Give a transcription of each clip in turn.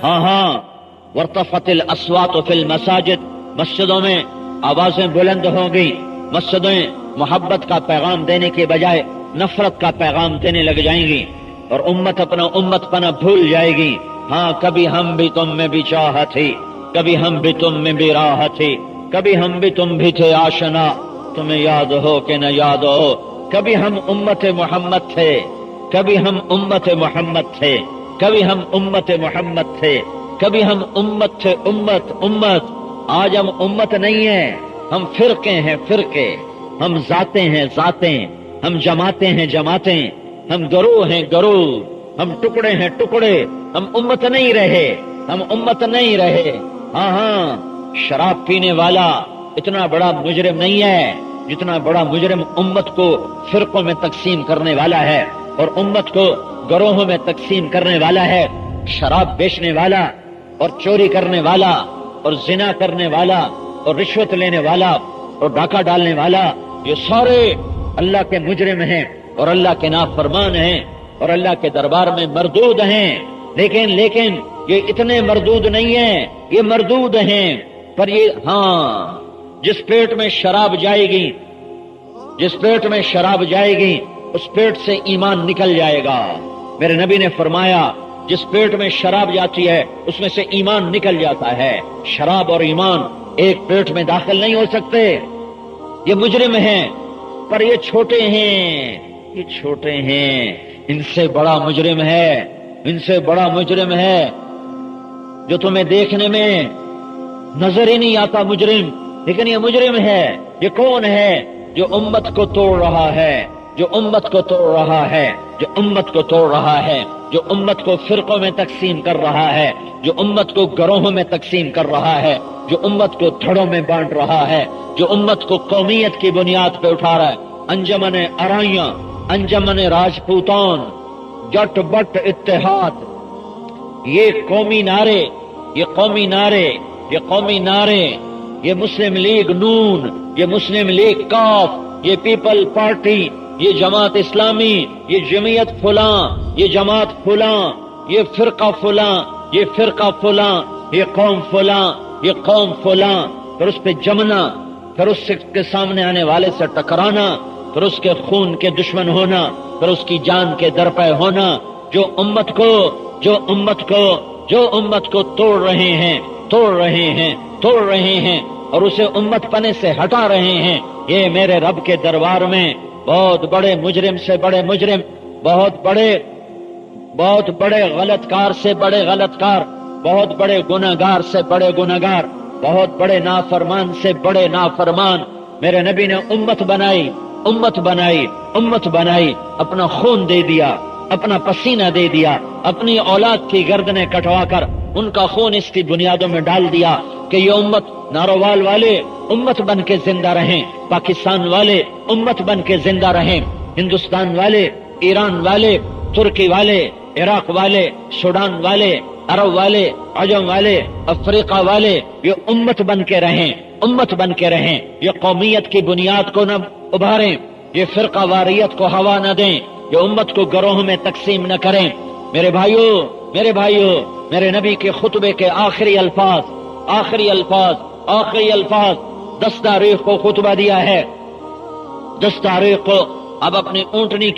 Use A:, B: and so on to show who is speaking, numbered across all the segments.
A: ہاں ہاں، ورتفت الاسوات فی المساجد، مسجدوں میں آوازیں بلند ہوں گی، مسجدیں محبت کا پیغام دینے کے بجائے نفرت کا پیغام دینے لگ جائیں گی، اور امت اپنا امت پنا بھول جائے گی۔ ہاں، کبھی ہم بھی تم میں بھی چاہ تھی، کبھی ہم بھی تم میں بھی راہ تھی، کبھی ہم بھی تم بھی تھے آشنا، تمہیں یاد ہو کہ نہ یاد ہو، کبھی ہم امت محمد تھے، کبھی ہم امت محمد تھے، کبھی ہم امت محمد تھے، کبھی ہم امت تھے، امت امت۔ آج ہم امت نہیں ہیں، ہم فرقے ہیں، فرقے، ہم ذاتیں ہیں، ذاتیں، ہم جماعتیں ہیں، جماعتیں، ہم گروہ ہیں، گروہ، ہم ٹکڑے ہیں، ٹکڑے، ہم امت نہیں رہے، ہم امت نہیں رہے۔ ہاں ہاں، شراب پینے والا اتنا بڑا مجرم نہیں ہے جتنا بڑا مجرم امت کو فرقوں میں تقسیم کرنے والا ہے، اور امت کو گروہوں میں تقسیم کرنے والا ہے۔ شراب بیچنے والا اور چوری کرنے والا اور زنا کرنے والا اور رشوت لینے والا اور ڈاکہ ڈالنے والا، یہ سارے اللہ کے مجرم ہیں اور اللہ کے نافرمان ہیں اور اللہ کے دربار میں مردود ہیں۔ لیکن یہ اتنے مردود نہیں ہیں، یہ مردود ہیں، پر یہ ہاں، جس پیٹ میں شراب جائے گی، جس پیٹ میں شراب جائے گی، اس پیٹ سے ایمان نکل جائے گا۔ میرے نبی نے فرمایا، جس پیٹ میں شراب جاتی ہے اس میں سے ایمان نکل جاتا ہے۔ شراب اور ایمان ایک پیٹ میں داخل نہیں ہو سکتے۔ یہ مجرم ہیں، پر یہ چھوٹے ہیں، یہ چھوٹے ہیں، ان سے بڑا مجرم ہے، ان سے بڑا مجرم ہے جو تمہیں دیکھنے میں نظر ہی نہیں آتا مجرم، لیکن یہ مجرم ہے۔ یہ کون ہے؟ جو امت کو توڑ رہا ہے، جو امت کو توڑ رہا ہے، جو امت کو توڑ رہا ہے، جو امت کو فرقوں میں تقسیم کر رہا ہے، جو امت کو گروہوں میں تقسیم کر رہا ہے، جو امت کو دھڑوں میں بانٹ رہا ہے، جو امت کو قومیت کی بنیاد پہ اٹھا رہا ہے۔ انجمن ارائیاں، انجمن راجپوتان، جٹ بٹ اتحاد، یہ قومی نعرے، یہ قومی نعرے، یہ قومی نعرے، یہ مسلم لیگ نون، یہ مسلم لیگ کاف، یہ پیپل پارٹی، یہ جماعت اسلامی، یہ جمعیت فلاں، یہ جماعت فلاں، یہ فرقہ فلاں، یہ فرقہ فلاں، یہ قوم فلاں، یہ قوم فلاں، پھر اس پہ جمنا، پھر اس کے سامنے آنے والے سے ٹکرانا، پھر اس کے خون کے دشمن ہونا، پھر اس کی جان کے درپے ہونا۔ جو امت کو توڑ رہے ہیں، توڑ رہے ہیں، توڑ رہے ہیں، اور اسے امت پنے سے ہٹا رہے ہیں، یہ میرے رب کے دربار میں بہت بڑے مجرم سے بڑے مجرم، بہت بڑے غلط کار سے بڑے غلط کار، بہت بڑے گناہگار سے بڑے گناہگار، بہت بڑے نافرمان سے بڑے نافرمان۔ میرے نبی نے امت بنائی، امت بنائی، امت بنائی، اپنا خون دے دیا، اپنا پسینہ دے دیا، اپنی اولاد کی گردنیں کٹوا کر ان کا خون اس کی بنیادوں میں ڈال دیا کہ یہ امت، نارووال والے امت بن کے زندہ رہیں، پاکستان والے امت بن کے زندہ رہیں، ہندوستان والے، ایران والے، ترکی والے، عراق والے، سوڈان والے، عرب والے، عجم والے، افریقہ والے، یہ امت بن کے رہیں، امت بن کے رہیں، یہ قومیت کی بنیاد کو نہ ابھاریں، یہ فرقہ واریت کو ہوا نہ دیں، یہ امت کو گروہوں میں تقسیم نہ کریں۔ میرے بھائیوں، میرے بھائیوں، میرے نبی کے خطبے کے آخری الفاظ، آخری الفاظ، آخری الفاظ، 10 تاریخ کو خطبہ دیا ہے، 10 تاریخ کو اب اپنی اونٹنی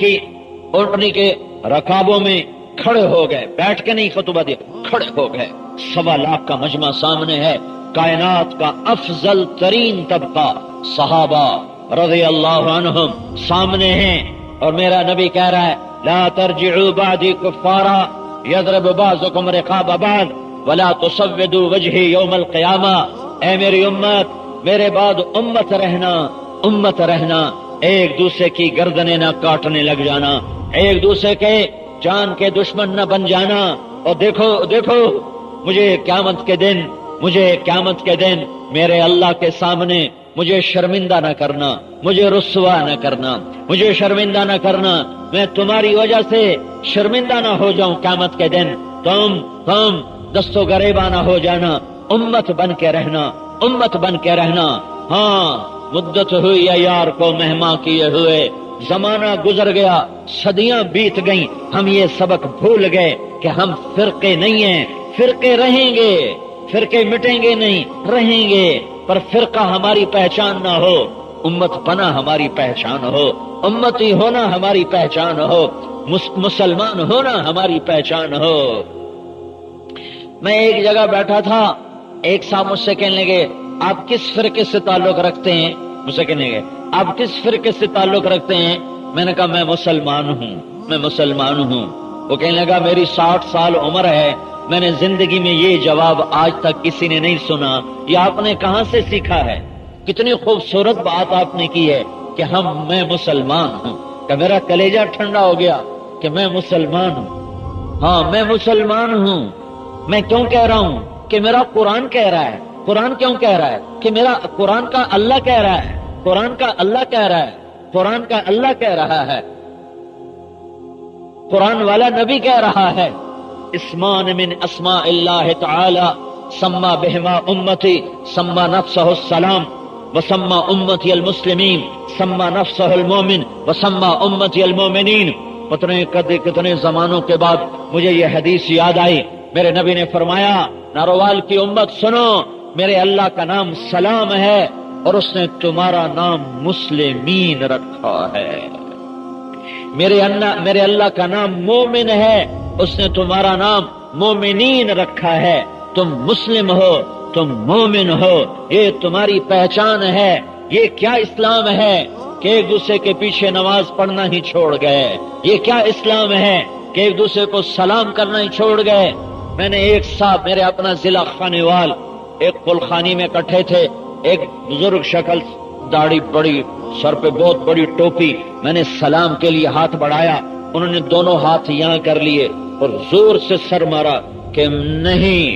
A: کے رکابوں میں کھڑے ہو گئے، بیٹھ کے نہیں خطبہ دیا، کھڑے ہو گئے۔ 1.25 لاکھ کا مجمع سامنے ہے، کائنات کا افضل ترین طبقہ صحابہ رضی اللہ عنہم سامنے ہیں، اور میرا نبی کہہ رہا ہے، لا ترجعوا بعدی کفارا یضرب بعضکم رقاب بعض ولا تسودوا وجہی یوم القیامہ۔ اے میری امت، میرے بعد امت رہنا، امت رہنا، ایک دوسرے کی گردنیں نہ کاٹنے لگ جانا، ایک دوسرے کے جان کے دشمن نہ بن جانا۔ اور دیکھو مجھے قیامت کے دن میرے اللہ کے سامنے مجھے شرمندہ نہ کرنا، مجھے رسوا نہ کرنا، مجھے شرمندہ نہ کرنا، میں تمہاری وجہ سے شرمندہ نہ ہو جاؤں قیامت کے دن، تم دست و گریباں نہ ہو جانا، امت بن کے رہنا، امت بن کے رہنا۔ ہاں، مدت ہوئی ہے یار کو مہمان کیے ہوئے، زمانہ گزر گیا، صدیاں بیت گئیں، ہم یہ سبق بھول گئے کہ ہم فرقے نہیں ہیں، فرقے رہیں گے، فرقے مٹیں گے نہیں، رہیں گے، پر فرقہ ہماری پہچان نہ ہو، امت پناہ ہماری پہچان ہو، امتی ہونا ہماری پہچان ہو، مسلمان ہونا ہماری پہچان ہو۔ میں ایک جگہ بیٹھا تھا، ایک صاحب مجھ سے کہنے لگے آپ کس فرقے سے تعلق رکھتے ہیں؟ مجھ سے کہنے لگے آپ کس فرقے سے تعلق رکھتے ہیں؟ میں نے کہا میں مسلمان ہوں، میں مسلمان ہوں۔ وہ کہنے لگا میری 60 سال عمر ہے، میں نے زندگی میں یہ جواب آج تک کسی نے نہیں سنا، یہ آپ نے کہاں سے سیکھا ہے؟ کتنی خوبصورت بات آپ نے کی ہے کہ میں مسلمان ہوں، کہ میرا کلیجہ ٹھنڈا ہو گیا کہ میں مسلمان ہوں۔ ہاں میں مسلمان ہوں۔ میں کیوں کہہ رہا ہوں؟ کہ میرا قرآن کہہ رہا ہے۔ قرآن کیوں کہہ رہا ہے؟ کہ میرا قرآن کا اللہ کہہ رہا ہے، قرآن کا اللہ کہہ رہا ہے، قرآن کا اللہ کہہ رہا ہے، قرآن والا نبی کہہ رہا ہے اسمان من اسماء اللہ تعالی سما بہما امتی سما نفسہ السلام وسما امتی المسلمین سما نفسہ المومن وسما امتی المومنین۔ کتنے زمانوں کے بعد مجھے یہ حدیث یاد آئی، میرے نبی نے فرمایا ناروال کی امت سنو، میرے اللہ کا نام سلام ہے اور اس نے تمہارا نام مسلمین رکھا ہے۔ میرے اللہ کا نام مومن ہے، اس نے تمہارا نام مومنین رکھا ہے۔ تم مسلم ہو، تم مومن ہو، یہ تمہاری پہچان ہے۔ یہ کیا اسلام ہے کہ ایک دوسرے کے پیچھے نماز پڑھنا ہی چھوڑ گئے؟ یہ کیا اسلام ہے کہ ایک دوسرے کو سلام کرنا ہی چھوڑ گئے؟ میں نے ایک صاحب، میرے اپنا ضلع خانیوال، ایک قلخانی میں اکٹھے تھے، ایک بزرگ شکل، داڑھی بڑی، سر پہ بہت بڑی ٹوپی، میں نے سلام کے لیے ہاتھ بڑھایا، انہوں نے دونوں ہاتھ یہاں کر لیے اور زور سے سر مارا کہ نہیں،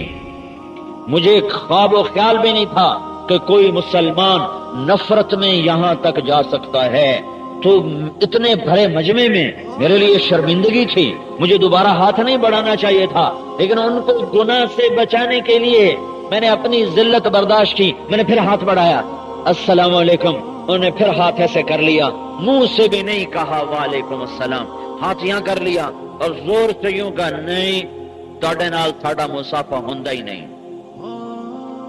A: مجھے خواب و خیال بھی نہیں تھا کہ کوئی مسلمان نفرت میں یہاں تک جا سکتا ہے۔ تو اتنے بڑے مجمع میں میرے لیے شرمندگی تھی، مجھے دوبارہ ہاتھ نہیں بڑھانا چاہیے تھا، لیکن ان کو گناہ سے بچانے کے لیے میں نے اپنی ذلت برداشت کی، میں نے پھر ہاتھ بڑھایا، السلام علیکم، انہوں نے پھر ہاتھ ایسے کر لیا، منہ سے بھی نہیں کہا وعلیکم السلام، ہاتھ یہاں کر لیا اور زور سے یوں کہا نہیں تواڈے نال ساڈا مصافحہ ہوندا ہی نہیں۔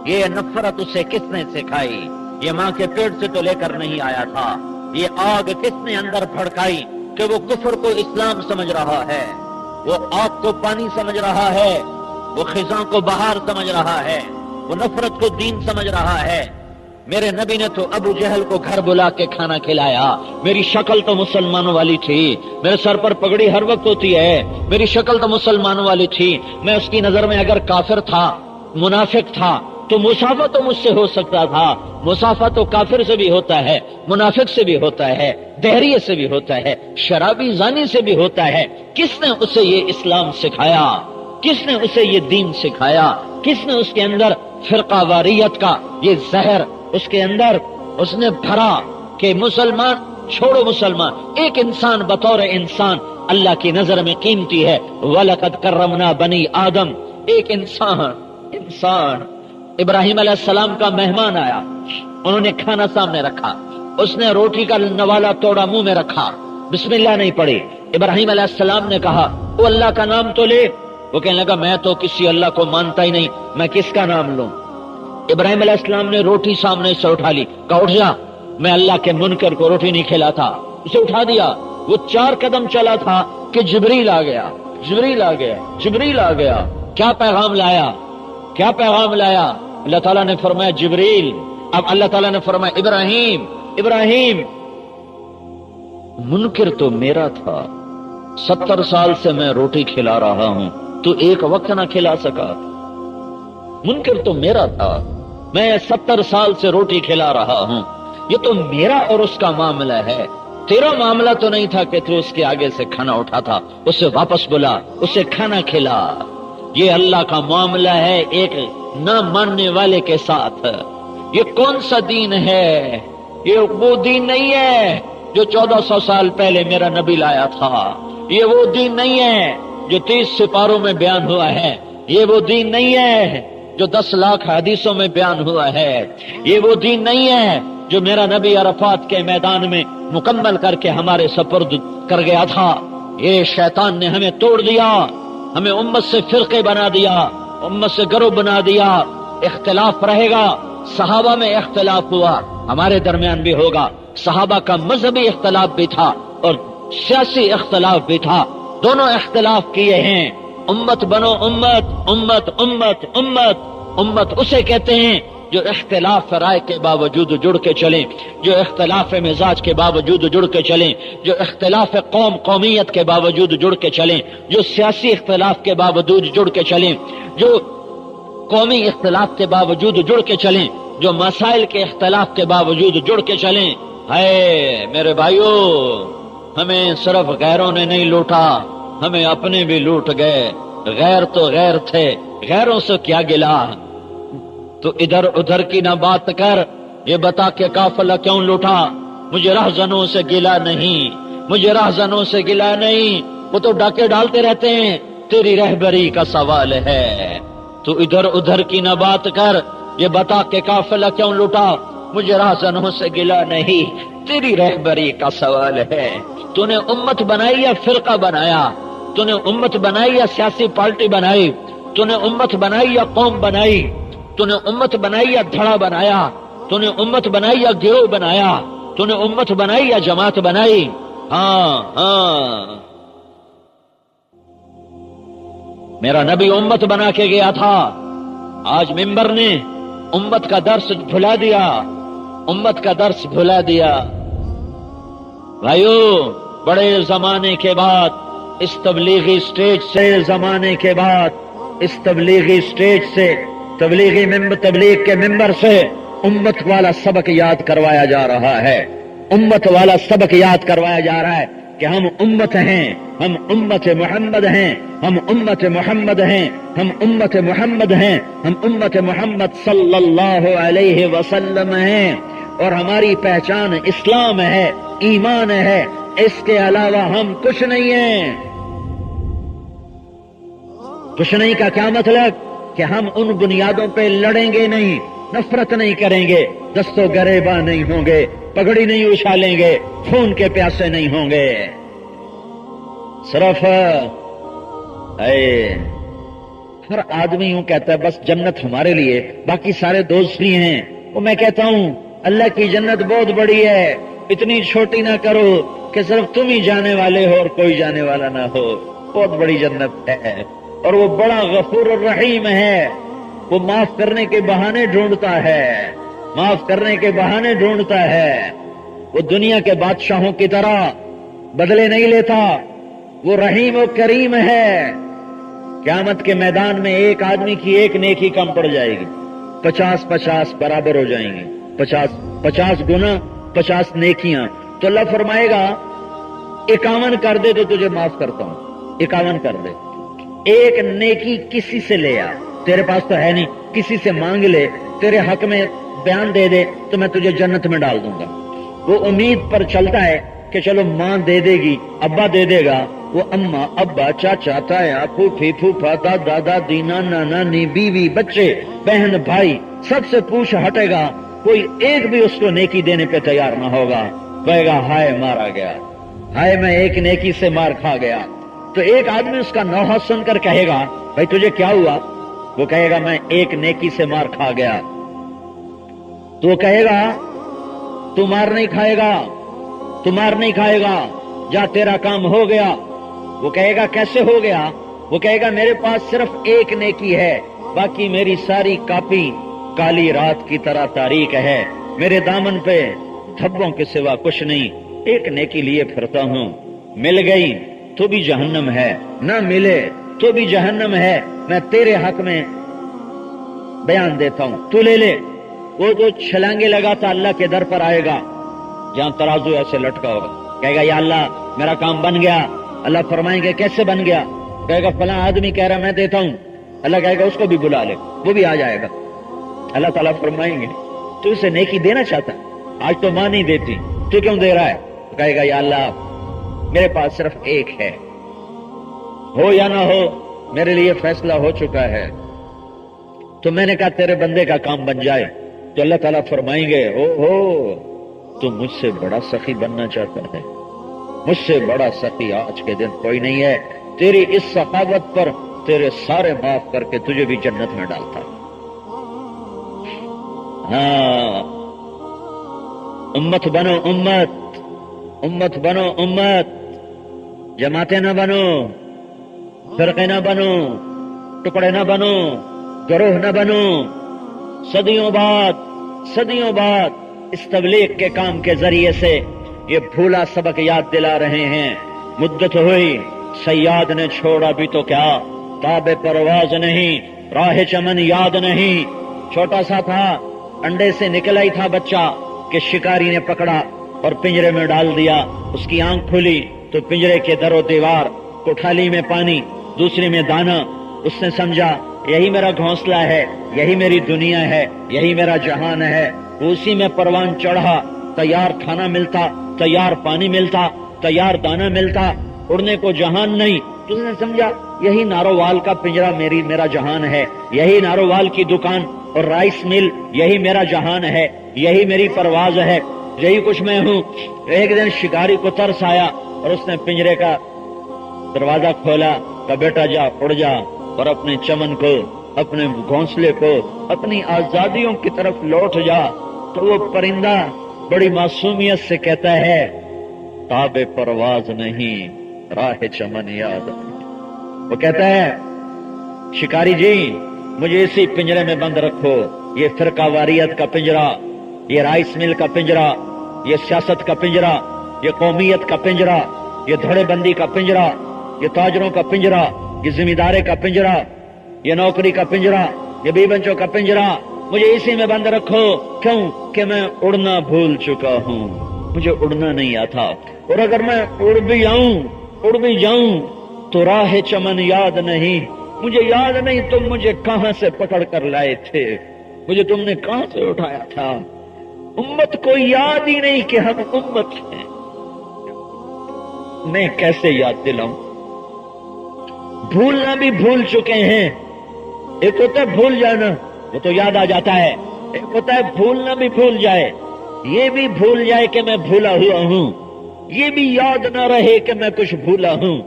A: یہ نفرت اسے کس نے سکھائی؟ یہ ماں کے پیٹ سے تو لے کر نہیں آیا تھا۔ یہ آگ کس نے اندر بھڑکائی کہ وہ کفر کو اسلام سمجھ رہا ہے، وہ آگ کو پانی سمجھ رہا ہے، وہ خزاں کو بہار سمجھ رہا ہے، وہ نفرت کو دین سمجھ رہا ہے۔ میرے نبی نے تو ابو جہل کو گھر بلا کے کھانا کھلایا، میری شکل تو مسلمانوں والی تھی، میرے سر پر پگڑی ہر وقت ہوتی ہے، میری شکل تو مسلمانوں والی تھی، میں اس کی نظر میں اگر کافر تھا، منافق تھا تو مصافحہ تو مجھ سے ہو سکتا تھا، مصافحہ تو کافر سے بھی ہوتا ہے، منافق سے بھی ہوتا ہے، دہریے سے بھی ہوتا ہے، شرابی زانی سے بھی ہوتا ہے۔ کس نے اسے یہ اسلام سکھایا؟ کس نے اسے یہ دین سکھایا؟ کس نے اس کے اندر فرقہ واریت کا یہ زہر اس کے اندر اس نے بھرا کہ مسلمان چھوڑو، مسلمان ایک انسان بطور انسان اللہ کی نظر میں قیمتی ہے۔ وَلَقَدْ كَرَّمْنَا بَنِي آدم، ایک انسان ابراہیم علیہ السلام کا مہمان آیا، انہوں نے کھانا سامنے رکھا، اس نے روٹی کا نوالا توڑا، منہ میں رکھا، بسم اللہ نہیں پڑھی، ابراہیم علیہ السلام نے کہا وہ اللہ کا نام تو لے، وہ کہنے لگا میں تو کسی اللہ کو مانتا ہی نہیں، میں کس کا نام لوں؟ ابراہیم علیہ السلام نے روٹی سامنے سے اٹھا لی، کہا اٹھ جا، میں اللہ کے منکر کو روٹی نہیں کھلاتا، اسے اٹھا دیا۔ وہ 4 قدم چلا تھا کہ جبریل آ گیا، جبریل آ گیا، جبریل آ گیا۔ کیا پیغام لایا؟ کیا پیغام لایا؟ اللہ تعالیٰ نے فرمایا جبریل، اب اللہ تعالیٰ نے فرمایا ابراہیم، منکر تو میرا تھا، 70 سال سے میں روٹی کھلا رہا ہوں، تو ایک وقت نہ کھلا سکا؟ منکر تو میرا تھا، میں 70 سال سے روٹی کھلا رہا ہوں، یہ تو میرا اور اس کا معاملہ ہے، تیرا معاملہ تو نہیں تھا کہ تو اس کے آگے سے کھانا اٹھا تھا، اسے واپس بلا، اسے کھانا کھلا۔ یہ اللہ کا معاملہ ہے ایک نہ ماننے والے کے ساتھ۔ یہ کون سا دین ہے؟ یہ وہ دین نہیں ہے جو 1400 سال پہلے میرا نبی لایا تھا، یہ وہ دین نہیں ہے جو 30 سپاروں میں بیان ہوا ہے، یہ وہ دین نہیں ہے جو 10 لاکھ حدیثوں میں بیان ہوا ہے، یہ وہ دین نہیں ہے جو میرا نبی عرفات کے میدان میں مکمل کر کے ہمارے سپرد کر گیا تھا۔ یہ شیطان نے ہمیں توڑ دیا، ہمیں امت سے فرقے بنا دیا، امت سے گروہ بنا دیا، اختلاف رہے گا۔ صحابہ میں اختلاف ہوا، ہمارے درمیان بھی ہوگا۔ صحابہ کا مذہبی اختلاف بھی تھا اور سیاسی اختلاف بھی تھا، دونوں اختلاف کیے ہیں۔ امت بنو امت، امت امت امت امت اسے کہتے ہیں جو اختلاف رائے کے باوجود جڑ کے چلیں، جو اختلاف مزاج کے باوجود جڑ کے چلیں، جو اختلاف قومیت کے باوجود جڑ کے چلیں، جو سیاسی اختلاف کے باوجود جڑ کے چلیں، جو قومی اختلاف کے باوجود جڑ کے چلیں، جو مسائل کے اختلاف کے باوجود جڑ کے چلیں۔ ہے میرے بھائیو، ہمیں صرف غیروں نے نہیں لوٹا، ہمیں اپنے بھی لوٹ گئے۔ غیر تو غیر تھے، غیروں سے کیا گلا؟ تو ادھر ادھر کی نہ بات کر، یہ بتا کہ قافلہ کیوں لوٹا؟ مجھے رہزنوں سے گلا نہیں، مجھے رہزنوں سے گلا نہیں، وہ تو ڈاکے ڈالتے رہتے ہیں، تیری رہبری کا سوال ہے۔ تو ادھر ادھر کی نہ بات کر، یہ بتا کہ قافلہ کیوں لوٹا؟ مجھے رہزنوں سے گلا نہیں، تیری رہبری کا سوال ہے۔ تو نے امت بنائی یا فرقہ بنایا؟ تو نے امت بنائی یا سیاسی پارٹی بنائی؟ تو نے امت بنائی یا قوم بنائی؟ تو نے امت بنائی یا دھڑا بنایا؟ تو نے امت بنائی یا گروہ بنایا؟ تو نے امت بنائی یا جماعت بنائی؟ ہاں ہاں، میرا نبی امت بنا کے گیا تھا، آج ممبر نے امت کا درس بھلا دیا، امت کا درس بھلا دیا۔ بھائیو، بڑے زمانے کے بعد اس تبلیغی سٹیج سے، زمانے کے بعد اس تبلیغی سٹیج سے، تبلیغ کے ممبر سے امت والا سبق یاد کروایا جا رہا ہے، امت والا سبق یاد کروایا جا رہا ہے کہ ہم امت ہیں، ہم امت محمد ہیں، ہم امت محمد ہیں، ہم امت محمد ہیں، ہم امت محمد صلی اللہ علیہ وسلم ہیں، اور ہماری پہچان اسلام ہے، ایمان ہے، اس کے علاوہ ہم کچھ نہیں ہیں۔ کچھ نہیں کا کیا مطلب؟ کہ ہم ان بنیادوں پہ لڑیں گے نہیں، نفرت نہیں کریں گے، دست و گریباں نہیں ہوں گے، پگڑی نہیں اچھالیں گے، خون کے پیاسے نہیں ہوں گے۔ صرف ہر آدمی یوں کہتا ہے بس جنت ہمارے لیے، باقی سارے دوسری ہیں۔ وہ میں کہتا ہوں اللہ کی جنت بہت بڑی ہے، اتنی چھوٹی نہ کرو کہ صرف تم ہی جانے والے ہو اور کوئی جانے والا نہ ہو۔ بہت بڑی جنت ہے، اور وہ بڑا غفور الرحیم ہے، وہ معاف کرنے کے بہانے ڈھونڈتا ہے، معاف کرنے کے بہانے ڈھونڈتا ہے۔ وہ دنیا کے بادشاہوں کی طرح بدلے نہیں لیتا، وہ رحیم و کریم ہے۔ قیامت کے میدان میں ایک آدمی کی ایک نیکی کم پڑ جائے گی، 50 برابر ہو جائیں گے، 50 گنا 50 نیکیاں۔ تو اللہ فرمائے گا 51 کر دے تو تجھے معاف کرتا ہوں، 51 کر دے۔ ایک نیکی کسی سے لے آ، تیرے پاس تو ہے نہیں، کسی سے مانگ لے، تیرے حق میں بیان دے دے تو میں تجھے جنت میں ڈال دوں گا۔ وہ امید پر چلتا ہے کہ چلو ماں دے دے گی، ابا دے دے گا، وہ اماں ابا چاچا تایا پھوپھی پھوپھا دادا دادی نانا نانی بیوی بچے بہن بھائی سب سے پوچھ ہٹے گا، کوئی ایک بھی اس کو نیکی دینے پہ تیار نہ ہوگا، کہے گا ہائے مارا گیا، ہائے میں ایک نیکی سے مار کھا گیا۔ تو ایک آدمی اس کا نوحہ سن کر کہے گا بھائی تجھے کیا ہوا؟ وہ کہے گا میں ایک نیکی سے مار کھا گیا۔ تو وہ کہے گا تو مار نہیں کھائے گا، تو مار نہیں کھائے گا، جا تیرا کام ہو گیا۔ وہ کہے گا کیسے ہو گیا؟ وہ کہے گا میرے پاس صرف ایک نیکی ہے، باقی میری ساری کاپی کالی رات کی طرح تاریک ہے، میرے دامن پہ دھبوں کے سوا کچھ نہیں، ایک نیکی لیے پھرتا ہوں، مل گئی تو بھی جہنم ہے، نہ ملے تو بھی جہنم ہے، میں تیرے حق میں بیان دیتا ہوں، تو لے لے۔ وہ جو چھلانگے لگاتا اللہ کے در پر آئے گا جہاں ترازو ایسے لٹکا ہوگا، کہے گا یا اللہ میرا کام بن گیا۔ اللہ فرمائیں گے کیسے بن گیا؟ کہے گا فلاں آدمی کہہ رہا میں دیتا ہوں۔ اللہ کہے گا اس کو بھی بلا لے، وہ بھی آ جائے گا۔ اللہ تعالیٰ فرمائیں گے تو اسے نیکی دینا چاہتا، آج تو ماں نہیں دیتی، تو کیوں دے رہا ہے؟ کہے گا یا اللہ میرے پاس صرف ایک ہے، ہو یا نہ ہو میرے لیے فیصلہ ہو چکا ہے، تو میں نے کہا تیرے بندے کا کام بن جائے۔ تو اللہ تعالیٰ فرمائیں گے او ہو تو مجھ سے بڑا سخی بننا چاہتا ہے، مجھ سے بڑا سخی آج کے دن کوئی نہیں ہے، تیری اس سخاوت پر تیرے سارے معاف کر کے تجھے بھی جنت میں ڈالتا۔ ہاں، امت بنو، امت بنو، امت، جماعتیں نہ بنو، فرقے نہ بنو، ٹکڑے نہ بنو، گروہ نہ بنو۔ صدیوں بعد اس تبلیغ کے کام کے ذریعے سے یہ بھولا سبق یاد دلا رہے ہیں۔ مدت ہوئی، صیاد نے چھوڑا بھی تو کیا، تاب پرواز نہیں، راہ چمن یاد نہیں۔ چھوٹا سا تھا، انڈے سے نکلا ہی تھا بچہ کہ شکاری نے پکڑا اور پنجرے میں ڈال دیا۔ اس کی آنکھ کھلی تو پنجرے کے در و دیوار، کوٹھالی میں پانی، دوسری میں دانا۔ اس نے سمجھا یہی میرا گھونسلہ ہے، یہی میری دنیا ہے، یہی میرا جہان ہے۔ اسی میں پروان چڑھا، تیار کھانا ملتا، تیار پانی ملتا، تیار دانا ملتا، اڑنے کو جہان نہیں۔ تو اس نے سمجھا یہی نارووال کا پنجرا میرا جہان ہے، یہی نارووال کی دکان اور رائس مل یہی میرا جہان ہے، یہی میری پرواز ہے، یہی کچھ میں ہوں۔ ایک دن شکاری کو ترس آیا اور اس نے پنجرے کا دروازہ کھولا، کہا بیٹا جا، اڑ جا اور اپنے چمن کو، اپنے گھونسلے کو، اپنی آزادیوں کی طرف لوٹ جا۔ تو وہ پرندہ بڑی معصومیت سے کہتا ہے تاب پرواز نہیں، راہ چمن یاد۔ وہ کہتا ہے شکاری جی مجھے اسی پنجرے میں بند رکھو، یہ فرقہ واریت کا پنجرا، یہ رائس مل کا پنجرا، یہ سیاست کا پنجرا، یہ قومیت کا پنجرا، یہ دھڑے بندی کا پنجرا، یہ تاجروں کا پنجرا، یہ ذمہ دارے کا پنجرا، یہ نوکری کا پنجرا، یہ بی بنچوں کا پنجرا، مجھے اسی میں بند رکھو۔ کیوں کہ میں اڑنا بھول چکا ہوں، مجھے اڑنا نہیں آتا، اور اگر میں اڑ بھی جاؤں تو راہ چمن یاد نہیں، مجھے یاد نہیں تم مجھے کہاں سے پکڑ کر لائے تھے، مجھے تم نے کہاں سے اٹھایا تھا۔ امت کو یاد ہی نہیں کہ ہم امت ہیں، میں کیسے یاد دلاؤں؟ بھولنا بھی بھول چکے ہیں۔ ایک ہوتا ہے بھول جانا، وہ تو یاد آ جاتا ہے، ایک ہوتا ہے بھولنا بھی بھول جائے، یہ بھی بھول جائے کہ میں بھولا ہوا ہوں، یہ بھی یاد نہ رہے کہ میں کچھ بھولا ہوں۔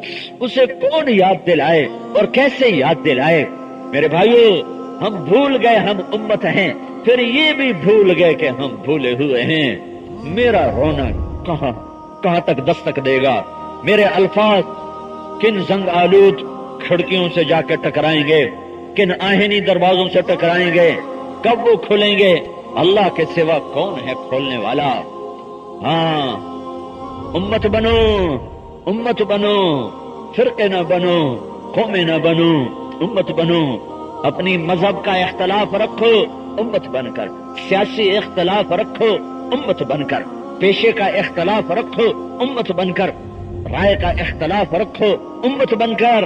A: اسے کون یاد دلائے اور کیسے یاد دلائے؟ میرے بھائیو، ہم بھول گئے ہم امت ہیں، پھر یہ بھی بھول گئے کہ ہم بھولے ہوئے ہیں۔ میرا رونا کہاں تک دستک دے گا؟ میرے الفاظ کن زنگ آلود کھڑکیوں سے جا کے ٹکرائیں گے، کن آہنی دروازوں سے ٹکرائیں گے؟ کب وہ کھلیں گے؟ اللہ کے سوا کون ہے کھولنے والا؟ ہاں، امت بنو، فرقے نہ بنو، قومیں نہ بنو، امت بنو۔ اپنی مذہب کا اختلاف رکھو امت بن کر، سیاسی اختلاف رکھو امت بن کر، پیشے کا اختلاف رکھو امت بن کر، رائے کا اختلاف رکھو امت بن کر،